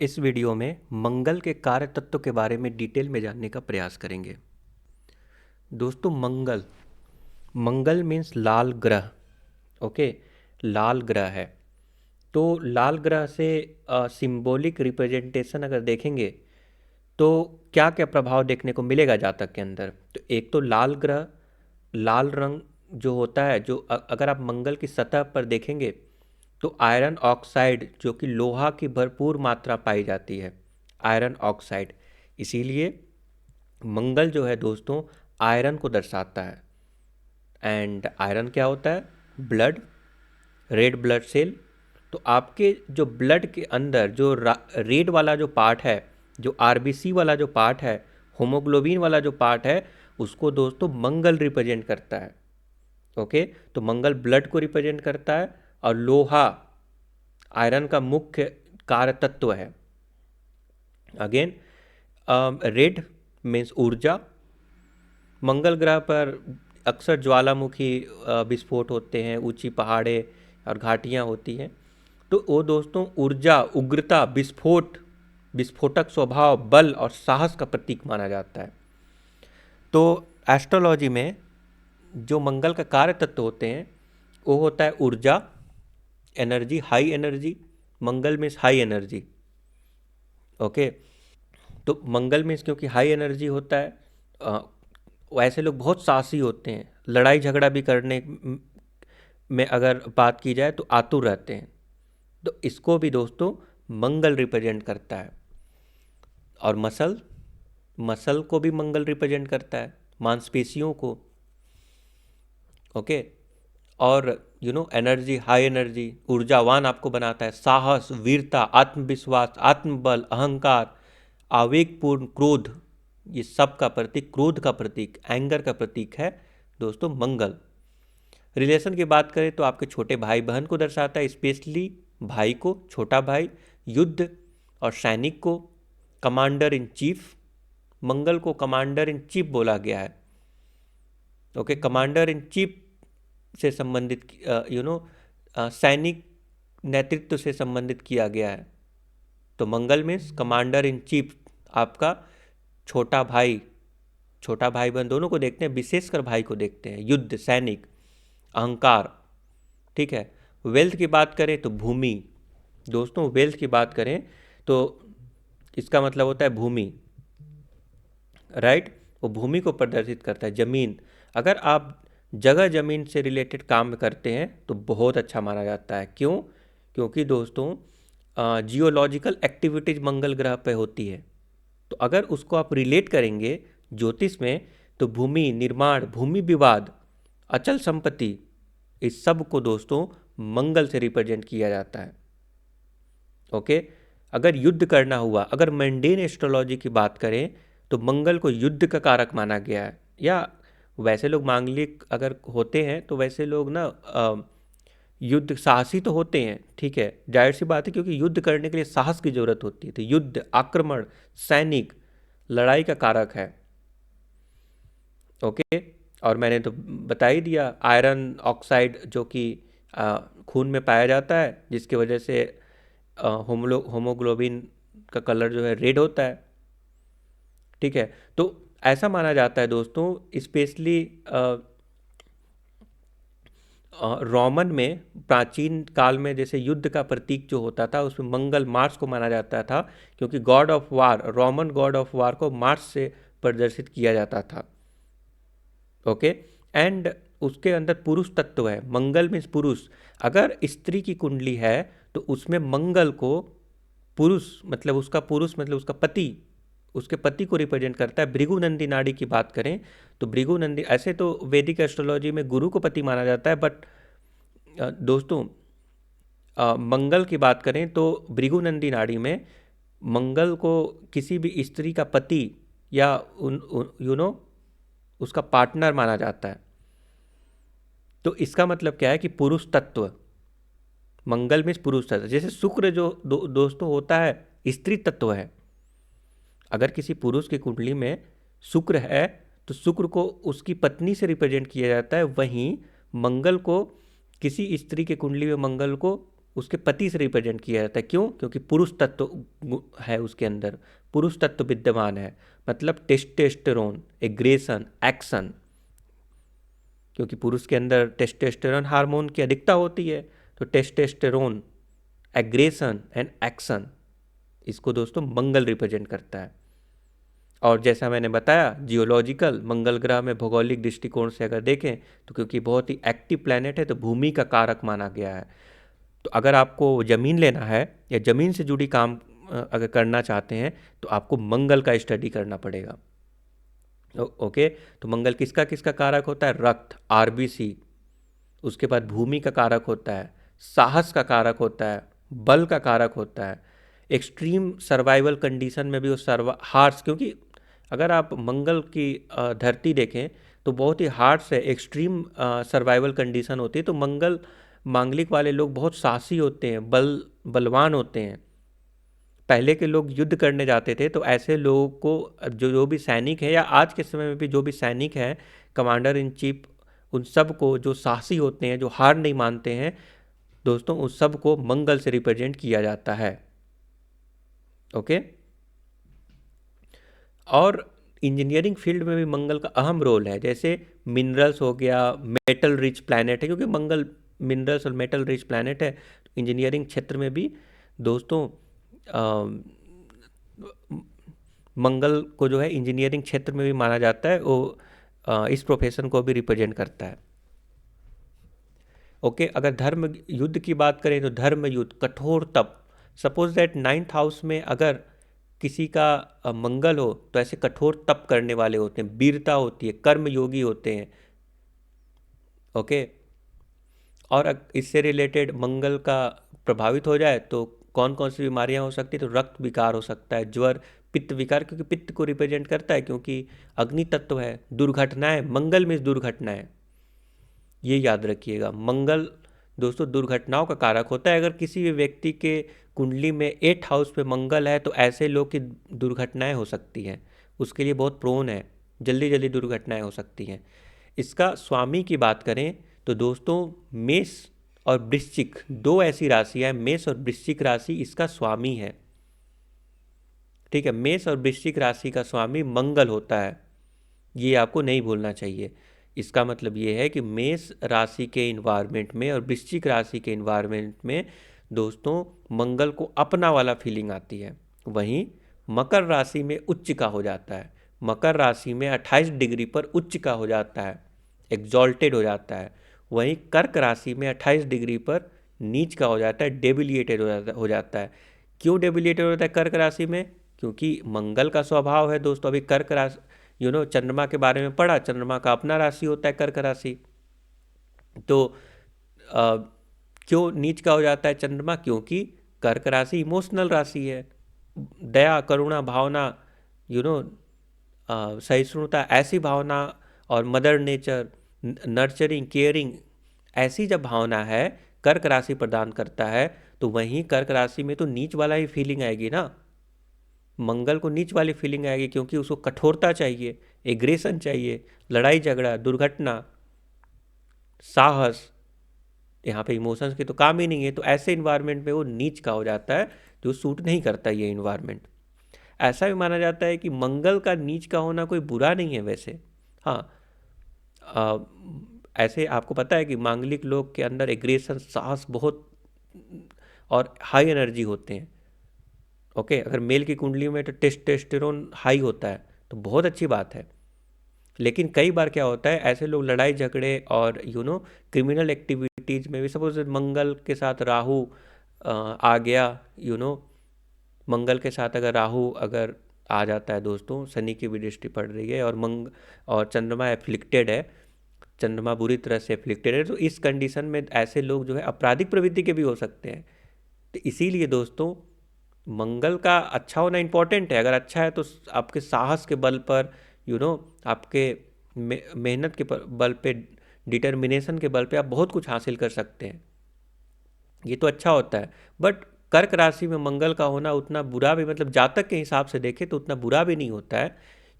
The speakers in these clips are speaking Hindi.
इस वीडियो में मंगल के कार्य तत्व के बारे में डिटेल में जानने का प्रयास करेंगे। दोस्तों, मंगल मंगल मीन्स लाल ग्रह। ओके, लाल ग्रह है। तो लाल ग्रह से सिंबॉलिक रिप्रेजेंटेशन अगर देखेंगे तो क्या क्या प्रभाव देखने को मिलेगा जातक के अंदर। तो एक तो लाल ग्रह, लाल रंग जो होता है, जो अगर आप मंगल की सतह पर देखेंगे तो आयरन ऑक्साइड, जो कि लोहा की भरपूर मात्रा पाई जाती है, आयरन ऑक्साइड। इसीलिए मंगल जो है दोस्तों आयरन को दर्शाता है। एंड आयरन क्या होता है? Blood, red blood cell. तो आपके जो ब्लड के अंदर जो रेड वाला जो पार्ट है, जो आरबीसी वाला जो पार्ट है, होमोग्लोबिन वाला जो पार्ट है, उसको दोस्तों मंगल रिप्रेजेंट करता है। ओके, तो मंगल ब्लड को रिप्रेजेंट करता है और लोहा आयरन का मुख्य कार्य तत्व है। अगेन, रेड मीन्स ऊर्जा। मंगल ग्रह पर अक्सर ज्वालामुखी विस्फोट होते हैं, ऊंची पहाड़ें और घाटियां होती हैं। तो वो दोस्तों ऊर्जा, उग्रता, विस्फोट, विस्फोटक स्वभाव, बल और साहस का प्रतीक माना जाता है। तो एस्ट्रोलॉजी में जो मंगल का कार्य तत्व होते हैं वो होता है ऊर्जा, एनर्जी, हाई एनर्जी। मंगल मीन्स हाई एनर्जी। ओके, तो मंगल मीन्स क्योंकि हाई एनर्जी होता है, वैसे लोग बहुत साहसी होते हैं, लड़ाई झगड़ा भी करने में अगर बात की जाए तो आतुर रहते हैं। तो इसको भी दोस्तों मंगल रिप्रेजेंट करता है। और मसल, मसल को भी मंगल रिप्रेजेंट करता है, मांसपेशियों को। ओके, और एनर्जी, हाई एनर्जी, ऊर्जावान आपको बनाता है। साहस, वीरता, आत्मविश्वास, आत्मबल, अहंकार, आवेगपूर्ण क्रोध, ये सब का प्रतीक, क्रोध का प्रतीक, एंगर का प्रतीक है दोस्तों मंगल। रिलेशन की बात करें तो आपके छोटे भाई बहन को दर्शाता है, स्पेशली भाई को, छोटा भाई। युद्ध और सैनिक को, कमांडर इन चीफ। मंगल को कमांडर इन चीफ बोला गया है। ओके, कमांडर इन चीफ से संबंधित सैनिक नेतृत्व से संबंधित किया गया है। तो मंगल मीन्स कमांडर इन चीफ, आपका छोटा भाई, छोटा भाई बहन दोनों को देखते हैं, विशेषकर भाई को देखते हैं। युद्ध, सैनिक, अहंकार। ठीक है, वेल्थ की बात करें तो भूमि। दोस्तों वेल्थ की बात करें तो इसका मतलब होता है भूमि, राइट। वो भूमि को प्रदर्शित करता है, जमीन। अगर आप जगह ज़मीन से रिलेटेड काम करते हैं तो बहुत अच्छा माना जाता है। क्यों? क्योंकि दोस्तों जियोलॉजिकल एक्टिविटीज़ मंगल ग्रह पे होती है। तो अगर उसको आप रिलेट करेंगे ज्योतिष में तो भूमि निर्माण, भूमि विवाद, अचल संपत्ति, इस सब को दोस्तों मंगल से रिप्रेजेंट किया जाता है। ओके, अगर युद्ध करना हुआ, अगर मंडेन एस्ट्रोलॉजी की बात करें तो मंगल को युद्ध का कारक माना गया है। या वैसे लोग मांगलिक अगर होते हैं तो वैसे लोग ना युद्ध साहसी तो होते हैं, ठीक है, जाहिर सी बात है, क्योंकि युद्ध करने के लिए साहस की जरूरत होती है। तो युद्ध, आक्रमण, सैनिक, लड़ाई का कारक है। ओके, और मैंने तो बता ही दिया, आयरन ऑक्साइड जो कि खून में पाया जाता है, जिसकी वजह से होमोग्लोबिन का कलर जो है रेड होता है। ठीक है, तो ऐसा माना जाता है दोस्तों, स्पेशली रोमन में, प्राचीन काल में, जैसे युद्ध का प्रतीक जो होता था उसमें मंगल, मार्स को माना जाता था, क्योंकि God of war, Roman God of war को मार्स से प्रदर्शित किया जाता था। ओके, एंड उसके अंदर पुरुष तत्व है। मंगल मीन्स पुरुष। अगर स्त्री की कुंडली है तो उसमें मंगल को पुरुष, मतलब उसका पुरुष मतलब उसका पति, उसके पति को रिप्रेजेंट करता है। भृगु नंदी नाड़ी की बात करें तो भृगु नंदी, ऐसे तो वैदिक एस्ट्रोलॉजी में गुरु को पति माना जाता है, बट दोस्तों मंगल की बात करें तो भृगु नंदी नाड़ी में मंगल को किसी भी स्त्री का पति या उसका पार्टनर माना जाता है। तो इसका मतलब क्या है कि पुरुष तत्व, मंगल में पुरुष तत्व। जैसे शुक्र जो दोस्तों होता है स्त्री तत्व है। अगर किसी पुरुष की कुंडली में शुक्र है तो शुक्र को उसकी पत्नी से रिप्रेजेंट किया जाता है। वहीं मंगल को, किसी स्त्री की कुंडली में मंगल को उसके पति से रिप्रेजेंट किया जाता है। क्यों? क्योंकि पुरुष तत्व है उसके अंदर, पुरुष तत्व विद्यमान है, मतलब टेस्टोस्टेरोन, एग्रेशन, एक्शन। क्योंकि पुरुष के अंदर टेस्टोस्टेरोन हार्मोन की अधिकता होती है, तो टेस्टोस्टेरोन, एग्रेशन एंड एक्शन, इसको दोस्तों मंगल रिप्रेजेंट करता है। और जैसा मैंने बताया, जियोलॉजिकल मंगल ग्रह में भौगोलिक दृष्टिकोण से अगर देखें तो क्योंकि बहुत ही एक्टिव प्लैनेट है तो भूमि का कारक माना गया है। तो अगर आपको ज़मीन लेना है या ज़मीन से जुड़ी काम अगर करना चाहते हैं तो आपको मंगल का स्टडी करना पड़ेगा। ओके, तो मंगल किसका किसका कारक होता है? रक्त, आरबीसी। उसके बाद भूमि का कारक होता है, साहस का कारक होता है, बल का कारक होता है, एक्सट्रीम सर्वाइवल कंडीशन में भी वो हार्श, क्योंकि अगर आप मंगल की धरती देखें तो बहुत ही हार्श है, एक्सट्रीम सर्वाइवल कंडीशन होती है। तो मंगल मांगलिक वाले लोग बहुत साहसी होते हैं, बलवान होते हैं। पहले के लोग युद्ध करने जाते थे तो ऐसे लोगों को जो भी सैनिक है या आज के समय में भी जो भी सैनिक है, कमांडर इन चीफ, उन सब को जो साहसी होते हैं, जो हार नहीं मानते हैं दोस्तों, उन सब को मंगल से रिप्रेजेंट किया जाता है। ओके, और इंजीनियरिंग फील्ड में भी मंगल का अहम रोल है। जैसे मिनरल्स हो गया, मेटल रिच प्लैनेट है, क्योंकि मंगल मिनरल्स और मेटल रिच प्लैनेट है। तो इंजीनियरिंग क्षेत्र में भी दोस्तों मंगल को जो है इंजीनियरिंग क्षेत्र में भी माना जाता है, वो इस प्रोफेशन को भी रिप्रेजेंट करता है। ओके, अगर धर्म युद्ध की बात करें तो धर्म युद्ध, कठोर तप। सपोज दैट 9th हाउस में अगर किसी का मंगल हो तो ऐसे कठोर तप करने वाले होते हैं, वीरता होती है, कर्म योगी होते हैं। ओके, और इससे रिलेटेड मंगल का प्रभावित हो जाए तो कौन कौन सी बीमारियां हो सकती है? तो रक्त विकार हो सकता है, ज्वर, पित्त विकार, क्योंकि पित्त को रिप्रेजेंट करता है, क्योंकि अग्नि तत्व है। दुर्घटनाएं, मंगल में दुर्घटनाएं, ये याद रखिएगा। मंगल दोस्तों दुर्घटनाओं का कारक होता है। अगर किसी भी व्यक्ति के कुंडली में 8th हाउस पे मंगल है तो ऐसे लोग की दुर्घटनाएं हो सकती हैं, उसके लिए बहुत प्रोन है, जल्दी जल्दी दुर्घटनाएं हो सकती हैं। इसका स्वामी की बात करें तो दोस्तों मेष और वृश्चिक, दो ऐसी राशियां हैं, मेष और वृश्चिक राशि इसका स्वामी है। ठीक है, मेष और वृश्चिक राशि का स्वामी मंगल होता है, ये आपको नहीं भूलना चाहिए। इसका मतलब ये है कि मेष राशि के इन्वायरमेंट में और वृश्चिक राशि के इन्वायरमेंट में दोस्तों मंगल को अपना वाला फीलिंग आती है। वहीं मकर राशि में उच्च का हो जाता है, मकर राशि में 28 डिग्री पर उच्च का हो जाता है, एग्जॉल्टेड हो जाता है। वहीं कर्क राशि में 28 डिग्री पर नीच का हो जाता है, डेबिलिएटेड हो जाता है। क्यों डेबिलिएटेड हो जाता है कर्क राशि में? क्योंकि मंगल का स्वभाव है दोस्तों, अभी कर्क राशि चंद्रमा के बारे में पढ़ा, चंद्रमा का अपना राशि होता है कर्क राशि। तो क्यों नीच का हो जाता है चंद्रमा? क्योंकि कर्क राशि इमोशनल राशि है, दया, करुणा भावना, सहिष्णुता, ऐसी भावना, और मदर नेचर, नर्चरिंग, केयरिंग, ऐसी जब भावना है कर्क राशि प्रदान करता है, तो वहीं कर्क राशि में तो नीच वाला ही फीलिंग आएगी ना, मंगल को नीच वाली फीलिंग आएगी, क्योंकि उसको कठोरता चाहिए, एग्रेशन चाहिए, लड़ाई झगड़ा, दुर्घटना, साहस। यहाँ पे इमोशंस की तो काम ही नहीं है, तो ऐसे इन्वायरमेंट में वो नीच का हो जाता है, जो सूट नहीं करता ये इन्वायरमेंट। ऐसा भी माना जाता है कि मंगल का नीच का होना कोई बुरा नहीं है वैसे। हाँ, ऐसे आपको पता है कि मांगलिक लोग के अंदर एग्रेशन, साहस बहुत और हाई एनर्जी होते हैं। ओके, अगर मेल की कुंडली में तो टेस्टोस्टेरोन हाई होता है तो बहुत अच्छी बात है। लेकिन कई बार क्या होता है, ऐसे लोग लड़ाई झगड़े और क्रिमिनल एक्टिविटीज़ में भी, सपोज मंगल के साथ राहु आ गया, मंगल के साथ अगर राहु अगर आ जाता है दोस्तों, शनि की भी दृष्टि पड़ रही है, और चंद्रमा एफ्लिक्टेड है, चंद्रमा बुरी तरह से एफ्लिक्टेड है, तो इस कंडीशन में ऐसे लोग जो है आपराधिक प्रवृत्ति के भी हो सकते हैं। तो इसीलिए दोस्तों मंगल का अच्छा होना इम्पोर्टेंट है। अगर अच्छा है तो आपके साहस के बल पर, आपके मेहनत के बल पे, डिटर्मिनेशन के बल पे आप बहुत कुछ हासिल कर सकते हैं, ये तो अच्छा होता है। बट कर्क राशि में मंगल का होना उतना बुरा भी, मतलब जातक के हिसाब से देखें तो उतना बुरा भी नहीं होता है,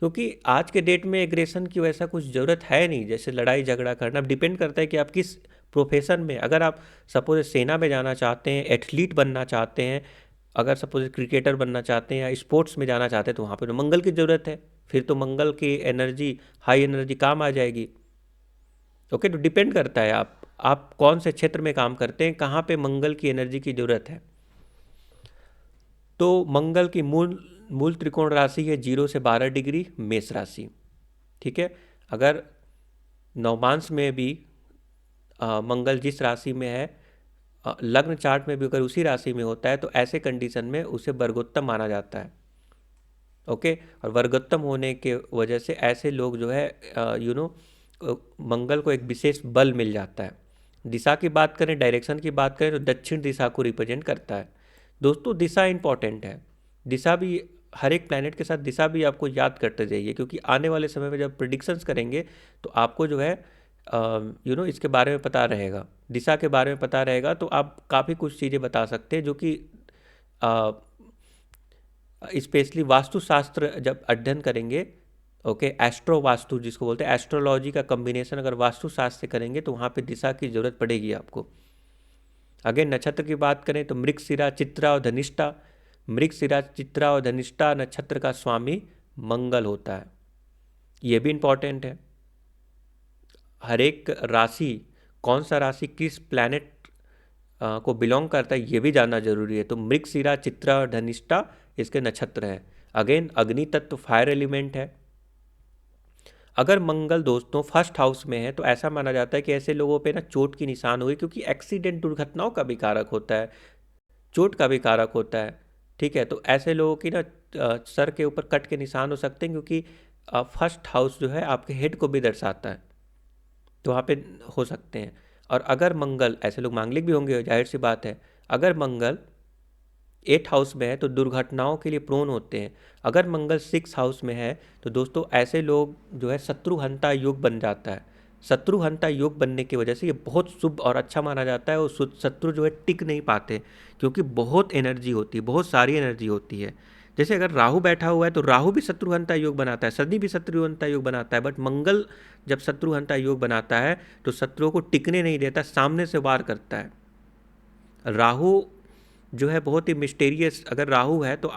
क्योंकि आज के डेट में एग्रेशन की वैसा कुछ ज़रूरत है नहीं, जैसे लड़ाई झगड़ा करना। डिपेंड करता है कि आप किस प्रोफेशन में अगर आप सपोज सेना में जाना चाहते हैं, एथलीट बनना चाहते हैं, अगर सपोज क्रिकेटर बनना चाहते हैं या स्पोर्ट्स में जाना चाहते हैं, तो वहाँ पे तो मंगल की ज़रूरत है। फिर तो मंगल की एनर्जी, हाई एनर्जी काम आ जाएगी। ओके, तो डिपेंड करता है आप कौन से क्षेत्र में काम करते हैं, कहाँ पे मंगल की एनर्जी की ज़रूरत है। तो मंगल की मूल मूल त्रिकोण राशि है 0 से 12 डिग्री मेष राशि। ठीक है, अगर नवमांश में भी मंगल जिस राशि में है, लग्न चार्ट में भी अगर उसी राशि में होता है, तो ऐसे कंडीशन में उसे वर्गोत्तम माना जाता है। ओके, और वर्गोत्तम होने के वजह से ऐसे लोग जो है मंगल को एक विशेष बल मिल जाता है। दिशा की बात करें, डायरेक्शन की बात करें, तो दक्षिण दिशा को रिप्रेजेंट करता है। दोस्तों दिशा इंपॉर्टेंट है। दिशा भी हर एक प्लैनेट के साथ दिशा भी आपको याद करते जाइए, क्योंकि आने वाले समय में जब प्रिडिक्शंस करेंगे तो आपको जो है इसके बारे में पता रहेगा, दिशा के बारे में पता रहेगा, तो आप काफ़ी कुछ चीज़ें बता सकते हैं जो कि स्पेशली वास्तुशास्त्र जब अध्ययन करेंगे। ओके, एस्ट्रो वास्तु जिसको बोलते हैं, एस्ट्रोलॉजी का कम्बिनेशन अगर वास्तुशास्त्र से करेंगे तो वहाँ पे दिशा की ज़रूरत पड़ेगी आपको। अगेन नक्षत्र की बात करें तो मृगशिरा, चित्रा और धनिष्ठा। मृगशिरा, चित्रा और धनिष्ठा नक्षत्र का स्वामी मंगल होता है। ये भी इम्पॉर्टेंट है। हर एक राशि, कौन सा राशि किस प्लैनेट को बिलोंग करता है, ये भी जानना जरूरी है। तो मृगशिरा, चित्रा और धनिष्ठा इसके नक्षत्र हैं। अगेन अग्नि तत्व, फायर एलिमेंट है। अगर मंगल दोस्तों फर्स्ट हाउस में है तो ऐसा माना जाता है कि ऐसे लोगों पे ना चोट की निशान हुई, क्योंकि एक्सीडेंट दुर्घटनाओं का भी कारक होता है, चोट का भी कारक होता है। ठीक है, तो ऐसे लोगों की ना सर के ऊपर कट के निशान हो सकते हैं, क्योंकि फर्स्ट हाउस जो है आपके हेड को भी दर्शाता है, तो वहाँ पे हो सकते हैं। और अगर मंगल, ऐसे लोग मांगलिक भी होंगे, जाहिर सी बात है, अगर मंगल 8 हाउस में है तो दुर्घटनाओं के लिए प्रोन होते हैं। अगर मंगल 6 हाउस में है तो दोस्तों ऐसे लोग जो है शत्रुहंता योग बन जाता है। शत्रुहंता योग बनने की वजह से ये बहुत शुभ और अच्छा माना जाता है, और शत्रु जो है टिक नहीं पाते, क्योंकि बहुत एनर्जी होती है, बहुत सारी एनर्जी होती है। जैसे अगर राहु बैठा हुआ है तो राहु भी शत्रुहंता योग बनाता है, शनि भी शत्रुहंता योग बनाता है, बट मंगल जब शत्रुहंता योग बनाता है तो शत्रुओं को टिकने नहीं देता, सामने से वार करता है। राहु जो है बहुत ही मिस्टेरियस, अगर राहु है तो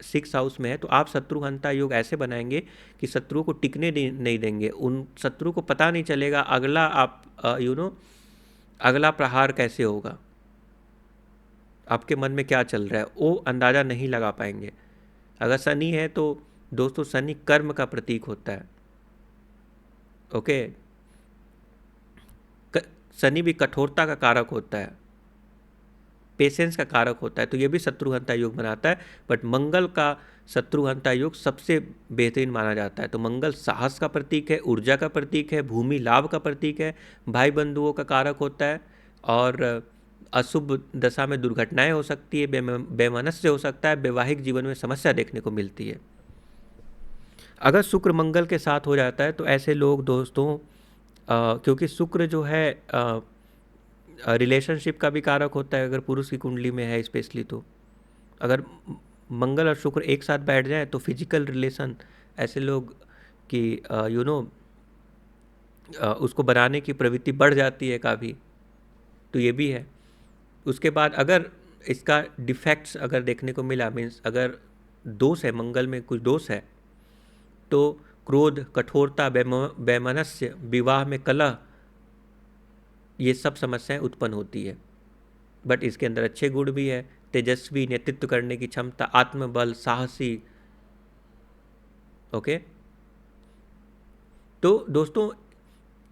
6 हाउस में है तो आप शत्रुहंता योग ऐसे बनाएंगे कि शत्रु को टिकने नहीं देंगे, उन शत्रु को पता नहीं चलेगा अगला आप अगला प्रहार कैसे होगा, आपके मन में क्या चल रहा है वो अंदाज़ा नहीं लगा पाएंगे। अगर शनि है तो दोस्तों शनि कर्म का प्रतीक होता है। ओके, शनि भी कठोरता का कारक होता है, पेशेंस का कारक होता है, तो ये भी शत्रुहंता योग बनाता है। बट मंगल का शत्रुहंता योग सबसे बेहतरीन माना जाता है। तो मंगल साहस का प्रतीक है, ऊर्जा का प्रतीक है, भूमि लाभ का प्रतीक है, भाई बंधुओं का कारक होता है, और अशुभ दशा में दुर्घटनाएं हो सकती है, बेमनस्य हो सकता है, वैवाहिक जीवन में समस्या देखने को मिलती है। अगर शुक्र मंगल के साथ हो जाता है तो ऐसे लोग दोस्तों क्योंकि शुक्र जो है रिलेशनशिप का भी कारक होता है, अगर पुरुष की कुंडली में है स्पेशली, तो अगर मंगल और शुक्र एक साथ बैठ जाए तो फिजिकल रिलेशन ऐसे लोग कि उसको बनाने की प्रवृत्ति बढ़ जाती है काफ़ी, तो ये भी है। उसके बाद अगर इसका डिफेक्ट्स अगर देखने को मिला, मीन्स अगर दोष है, मंगल में कुछ दोष है, तो क्रोध, कठोरता, वैमनस्य, विवाह में कलह, ये सब समस्याएं उत्पन्न होती है। बट इसके अंदर अच्छे गुण भी है, तेजस्वी, नेतृत्व करने की क्षमता, आत्मबल, साहसी। ओके, तो दोस्तों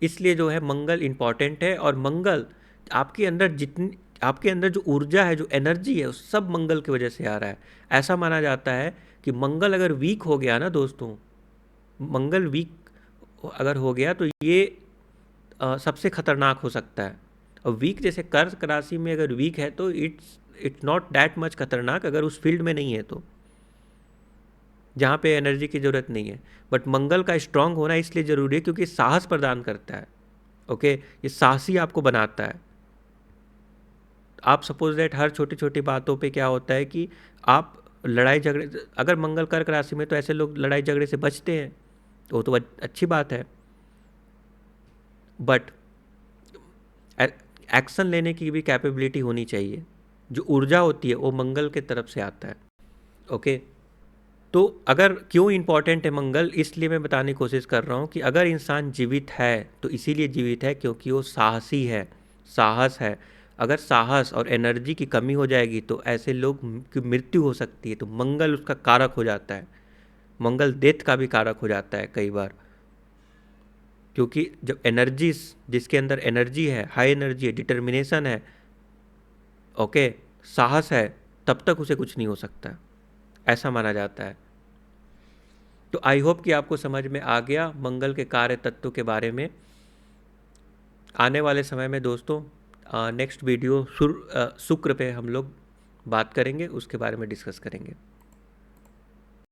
इसलिए जो है मंगल इम्पॉर्टेंट है, और मंगल आपके अंदर जो ऊर्जा है, जो एनर्जी है, सब मंगल की वजह से आ रहा है। ऐसा माना जाता है कि मंगल अगर वीक हो गया ना दोस्तों, मंगल वीक अगर हो गया तो ये सबसे खतरनाक हो सकता है। और वीक जैसे कर्क राशि में अगर वीक है तो इट्स नॉट दैट मच खतरनाक, अगर उस फील्ड में नहीं है तो, जहाँ पे एनर्जी की ज़रूरत नहीं है। बट मंगल का स्ट्रांग होना इसलिए ज़रूरी है क्योंकि साहस प्रदान करता है। ओके, ये साहसी आपको बनाता है। आप सपोज दैट हर छोटी छोटी बातों पे क्या होता है कि आप लड़ाई झगड़े, अगर मंगल कर्क राशि में तो ऐसे लोग लड़ाई झगड़े से बचते हैं, वो तो अच्छी बात है। बट एक्शन लेने की भी कैपेबिलिटी होनी चाहिए। जो ऊर्जा होती है वो मंगल के तरफ से आता है। ओके, तो अगर क्यों इम्पोर्टेंट है मंगल, इसलिए मैं बताने की कोशिश कर रहा हूँ कि अगर इंसान जीवित है तो इसीलिए जीवित है क्योंकि वो साहसी है, साहस है। अगर साहस और एनर्जी की कमी हो जाएगी तो ऐसे लोग की मृत्यु हो सकती है। तो मंगल उसका कारक हो जाता है, मंगल डेथ का भी कारक हो जाता है कई बार, क्योंकि जब एनर्जी, जिसके अंदर एनर्जी है, हाई एनर्जी है, डिटर्मिनेशन है, ओके, साहस है, तब तक उसे कुछ नहीं हो सकता, ऐसा माना जाता है। तो आई होप कि आपको समझ में आ गया मंगल के कार्य तत्व के बारे में। आने वाले समय में दोस्तों नेक्स्ट वीडियो शुक्र पे हम लोग बात करेंगे, उसके बारे में डिस्कस करेंगे।